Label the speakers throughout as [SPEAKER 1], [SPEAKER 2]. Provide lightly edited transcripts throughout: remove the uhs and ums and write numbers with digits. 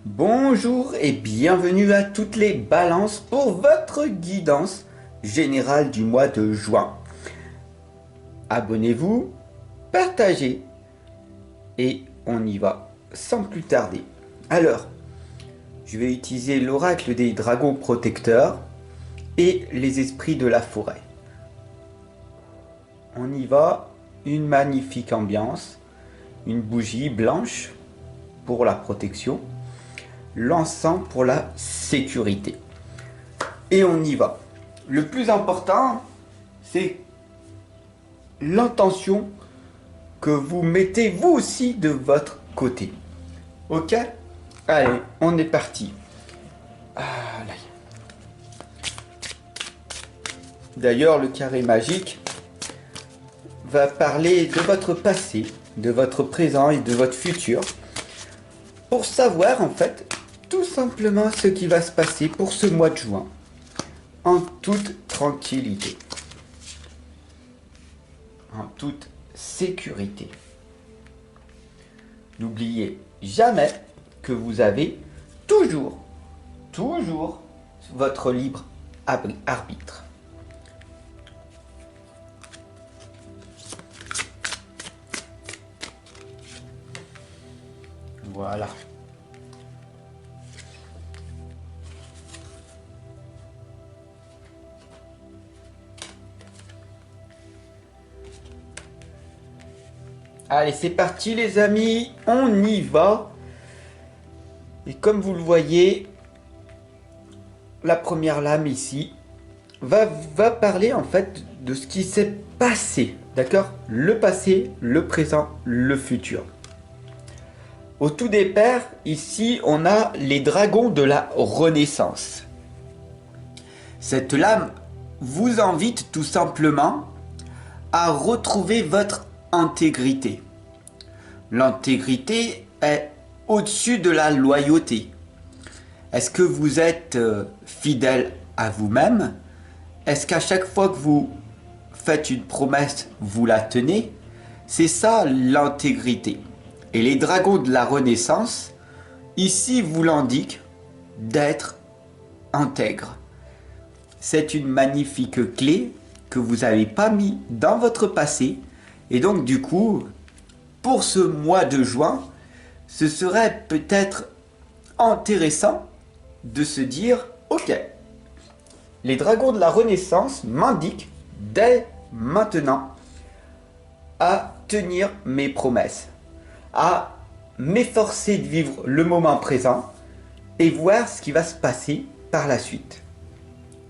[SPEAKER 1] Bonjour et bienvenue à toutes les balances pour votre guidance générale du mois de juin. Abonnez-vous, partagez et on y va sans plus tarder. Alors, je vais utiliser l'oracle des dragons protecteurs et les esprits de la forêt. On y va, une magnifique ambiance, une bougie blanche pour la protection, l'encens pour la sécurité. Et on y va. Le plus important, c'est l'intention que vous mettez vous aussi de votre côté. Ok? Allez, on est parti. D'ailleurs, le carré magique va parler de votre passé, de votre présent et de votre futur, pour savoir en fait tout simplement ce qui va se passer pour ce mois de juin, en toute tranquillité, en toute sécurité. N'oubliez jamais que vous avez toujours votre libre arbitre. Voilà. Allez, c'est parti les amis, on y va. Et comme vous le voyez, la première lame ici va parler en fait de ce qui s'est passé, d'accord? Le passé, le présent, le futur. Au tout départ, ici, on a les dragons de la Renaissance. Cette lame vous invite tout simplement à retrouver votre intégrité. L'intégrité est au-dessus de la loyauté. Est-ce que vous êtes fidèle à vous-même? Est-ce qu'à chaque fois que vous faites une promesse, vous la tenez? C'est ça l'intégrité. Et les dragons de la Renaissance, ici, vous l'indiquent d'être intègre. C'est une magnifique clé que vous n'avez pas mis dans votre passé. Et donc, du coup, pour ce mois de juin, ce serait peut-être intéressant de se dire, ok, les dragons de la Renaissance m'indiquent dès maintenant à tenir mes promesses, à m'efforcer de vivre le moment présent et voir ce qui va se passer par la suite.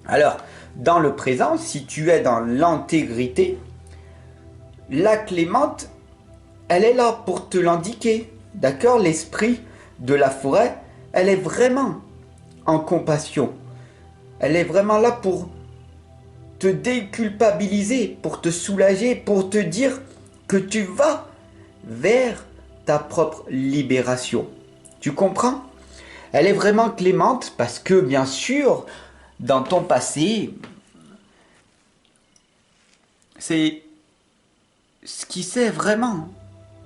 [SPEAKER 1] Alors, dans le présent, si tu es dans l'intégrité, la clémente, elle est là pour te l'indiquer. D'accord? L'esprit de la forêt, elle est vraiment en compassion. Elle est vraiment là pour te déculpabiliser, pour te soulager, pour te dire que tu vas vers ta propre libération. Tu comprends? Elle est vraiment clémente parce que, bien sûr, dans ton passé, c'est ce qui s'est vraiment,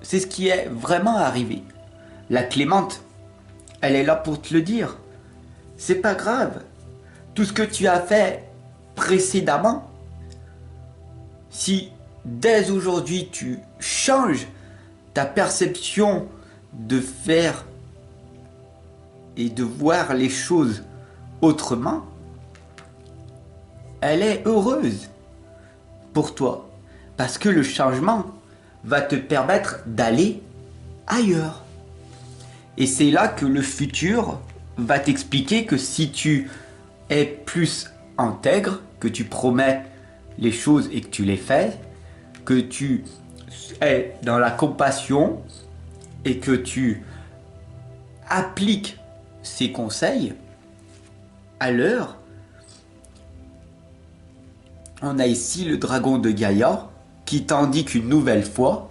[SPEAKER 1] c'est ce qui est vraiment arrivé. La clémente, elle est là pour te le dire. C'est pas grave. Tout ce que tu as fait précédemment, si dès aujourd'hui tu changes ta perception de faire et de voir les choses autrement, elle est heureuse pour toi. Parce que le changement va te permettre d'aller ailleurs. Et c'est là que le futur va t'expliquer que si tu es plus intègre, que tu promets les choses et que tu les fais, que tu es dans la compassion et que tu appliques ces conseils, alors on a ici le dragon de Gaïa qui t'indique une nouvelle fois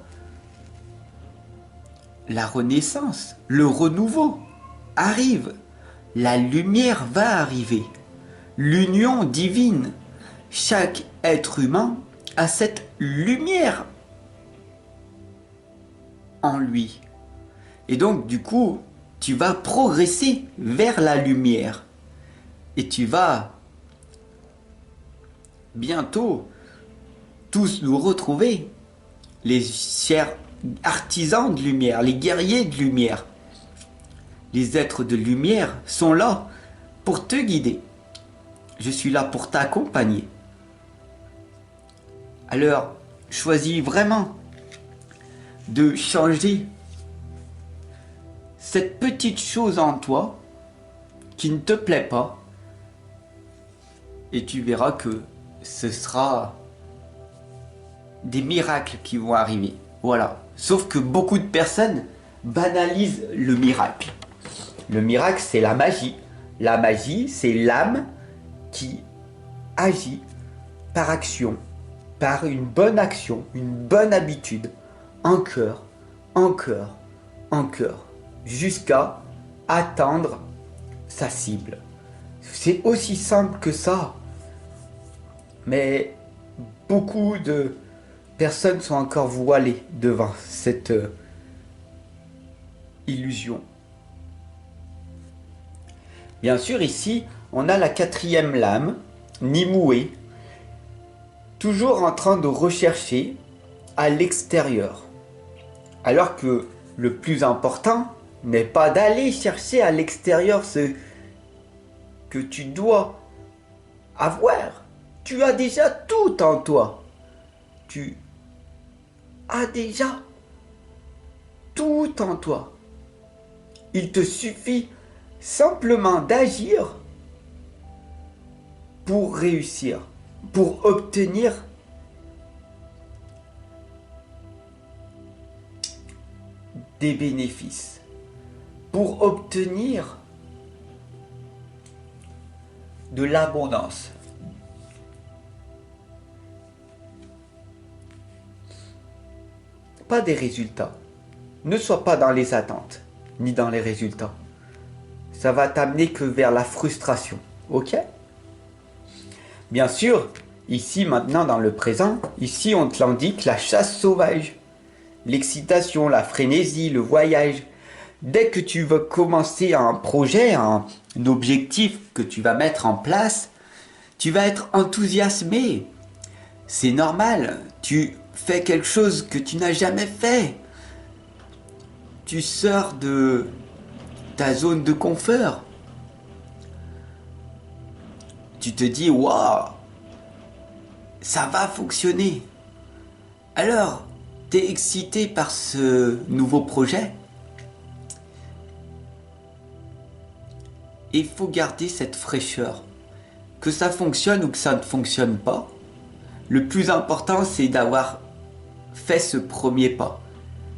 [SPEAKER 1] la renaissance, le renouveau arrive, la lumière va arriver, l'union divine. Chaque être humain a cette lumière en lui. Et donc, du coup, tu vas progresser vers la lumière. Et tu vas bientôt tous nous retrouver, les chers artisans de lumière, les guerriers de lumière. Les êtres de lumière sont là pour te guider. Je suis là pour t'accompagner. Alors, choisis vraiment de changer cette petite chose en toi qui ne te plaît pas et tu verras que ce sera des miracles qui vont arriver. Voilà. Sauf que beaucoup de personnes banalisent le miracle. Le miracle, c'est la magie. La magie, c'est l'âme qui agit par action, par une bonne action, une bonne habitude, en cœur, jusqu'à atteindre sa cible. C'est aussi simple que ça. Mais beaucoup de personnes sont encore voilées devant cette illusion. Bien sûr, ici, on a la quatrième lame, Nimue, toujours en train de rechercher à l'extérieur. Alors que le plus important n'est pas d'aller chercher à l'extérieur ce que tu dois avoir. Tu as déjà tout en toi. Tu as déjà tout en toi. Il te suffit simplement d'agir pour réussir, pour obtenir des bénéfices, pour obtenir de l'abondance. Pas des résultats. Ne sois pas dans les attentes, ni dans les résultats. Ça va t'amener que vers la frustration, ok? Bien sûr, ici maintenant dans le présent, ici on te l'indique, la chasse sauvage, l'excitation, la frénésie, le voyage. Dès que tu veux commencer un projet, un objectif que tu vas mettre en place, tu vas être enthousiasmé. C'est normal, tu fais quelque chose que tu n'as jamais fait. Tu sors de ta zone de confort. Tu te dis, waouh, ça va fonctionner. Alors, tu es excité par ce nouveau projet. Il faut garder cette fraîcheur. Que ça fonctionne ou que ça ne fonctionne pas, le plus important, c'est d'avoir fait ce premier pas,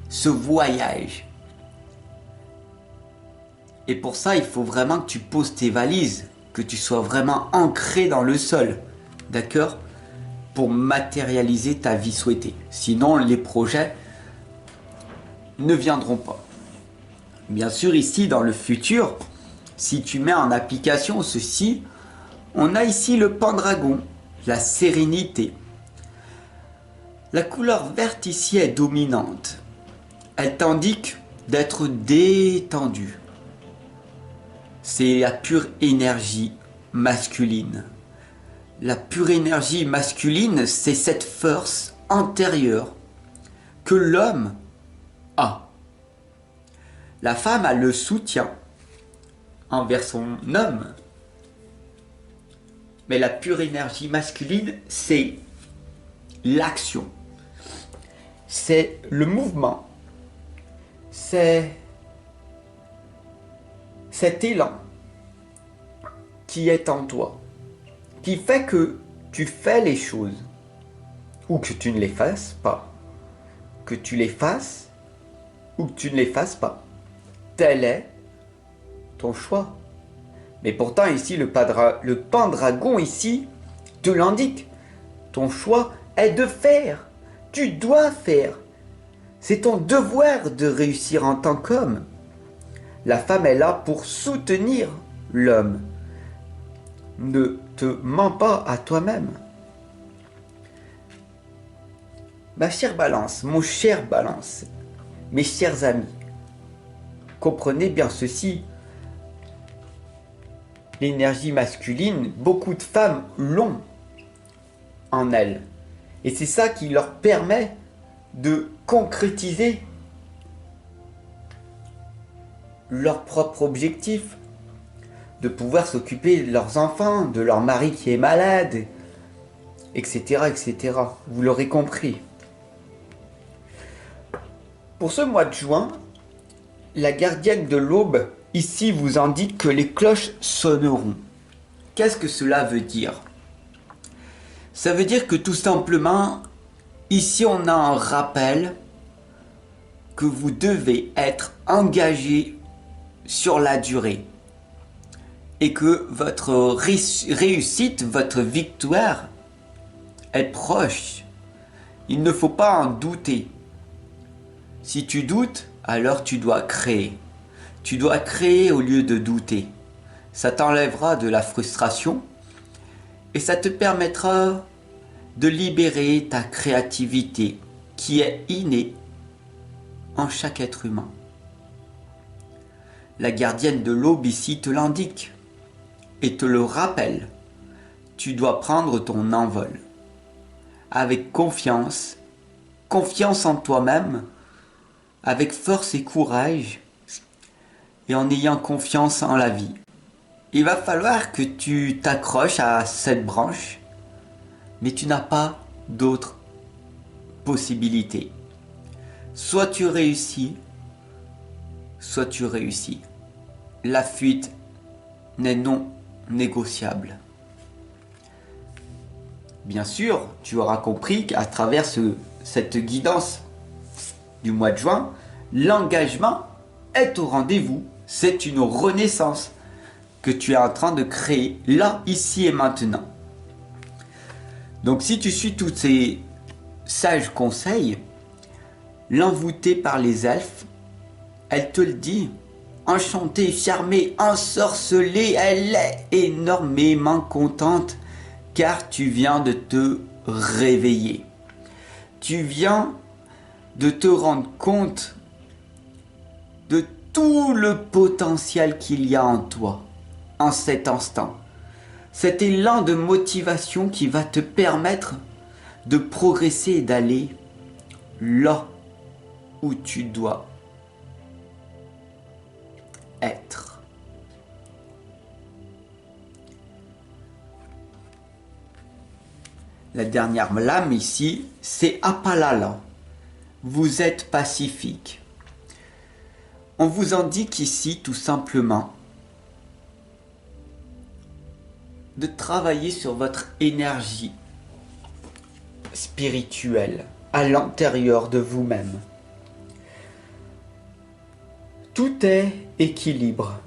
[SPEAKER 1] ce voyage. Et pour ça, il faut vraiment que tu poses tes valises, que tu sois vraiment ancré dans le sol, d'accord? Pour matérialiser ta vie souhaitée. Sinon, les projets ne viendront pas. Bien sûr, ici, dans le futur, si tu mets en application ceci, on a ici le pendragon, la sérénité. La couleur verte ici est dominante. Elle t'indique d'être détendu. C'est la pure énergie masculine. La pure énergie masculine, c'est cette force intérieure que l'homme a. La femme a le soutien envers son homme. Mais la pure énergie masculine, c'est l'action. C'est le mouvement. C'est cet élan qui est en toi, qui fait que tu fais les choses, ou que tu ne les fasses pas, que tu les fasses, ou que tu ne les fasses pas. Tel est ton choix. Mais pourtant ici, le pendragon ici te l'indique. Ton choix est de faire. Tu dois faire. C'est ton devoir de réussir en tant qu'homme. La femme est là pour soutenir l'homme. Ne te mens pas à toi-même. Ma chère Balance, mon cher Balance, mes chers amis, Comprenez bien ceci. L'énergie masculine, beaucoup de femmes l'ont en elles. Et c'est ça qui leur permet de concrétiser leur propre objectif, de pouvoir s'occuper de leurs enfants, de leur mari qui est malade, etc., etc. Vous l'aurez compris. Pour ce mois de juin, la gardienne de l'aube ici vous indique que les cloches sonneront. Qu'est-ce que cela veut dire? Ça veut dire que tout simplement, ici on a un rappel que vous devez être engagé sur la durée et que votre réussite, votre victoire est proche. Il ne faut pas en douter. Si tu doutes, alors tu dois créer. Tu dois créer au lieu de douter. Ça t'enlèvera de la frustration et ça te permettra de libérer ta créativité qui est innée en chaque être humain. La gardienne de l'aube ici te l'indique et te le rappelle. Tu dois prendre ton envol avec confiance, confiance en toi-même, avec force et courage et en ayant confiance en la vie. Il va falloir que tu t'accroches à cette branche, mais tu n'as pas d'autre possibilité. Soit tu réussis, soit tu réussis. La fuite n'est non négociable. Bien sûr, tu auras compris qu'à travers cette guidance du mois de juin, l'engagement est au rendez-vous. C'est une renaissance que tu es en train de créer là, ici et maintenant. Donc si tu suis tous ces sages conseils, l'envoûtée par les elfes, elle te le dit, enchantée, charmée, ensorcelée, elle est énormément contente car tu viens de te réveiller. Tu viens de te rendre compte de tout le potentiel qu'il y a en toi en cet instant. Cet élan de motivation qui va te permettre de progresser et d'aller là où tu dois être. La dernière lame ici, c'est Apalala. Vous êtes pacifique. On vous indique ici tout simplement de travailler sur votre énergie spirituelle à l'intérieur de vous-même. Tout est équilibre.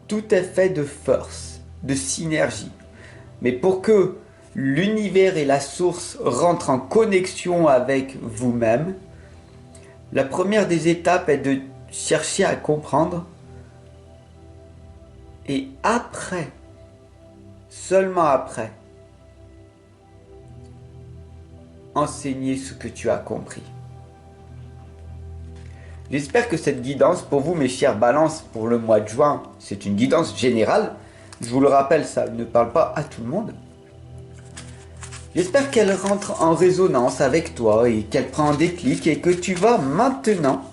[SPEAKER 1] Tout est fait de force, de synergie. Mais pour que l'univers et la source rentrent en connexion avec vous-même, la première des étapes est de chercher à comprendre et après, seulement après, enseigner ce que tu as compris. J'espère que cette guidance pour vous, mes chers balances, pour le mois de juin, c'est une guidance générale. Je vous le rappelle, ça ne parle pas à tout le monde. J'espère qu'elle rentre en résonance avec toi et qu'elle prend un déclic et que tu vas maintenant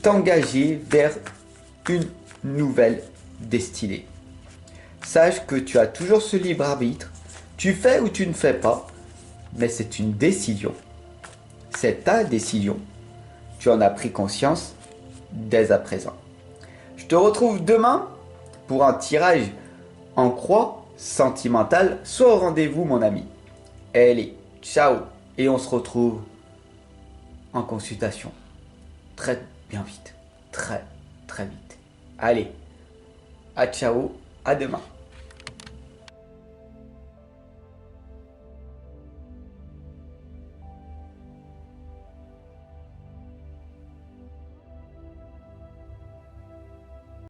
[SPEAKER 1] t'engager vers une nouvelle destinée. Sache que tu as toujours ce libre arbitre. Tu fais ou tu ne fais pas, mais c'est une décision. C'est ta décision. Tu en as pris conscience dès à présent. Je te retrouve demain pour un tirage en croix sentimentale. Sois au rendez-vous, mon ami. Allez, ciao. Et on se retrouve en consultation. Très bien vite. Très, très vite. Allez, à ciao, à demain.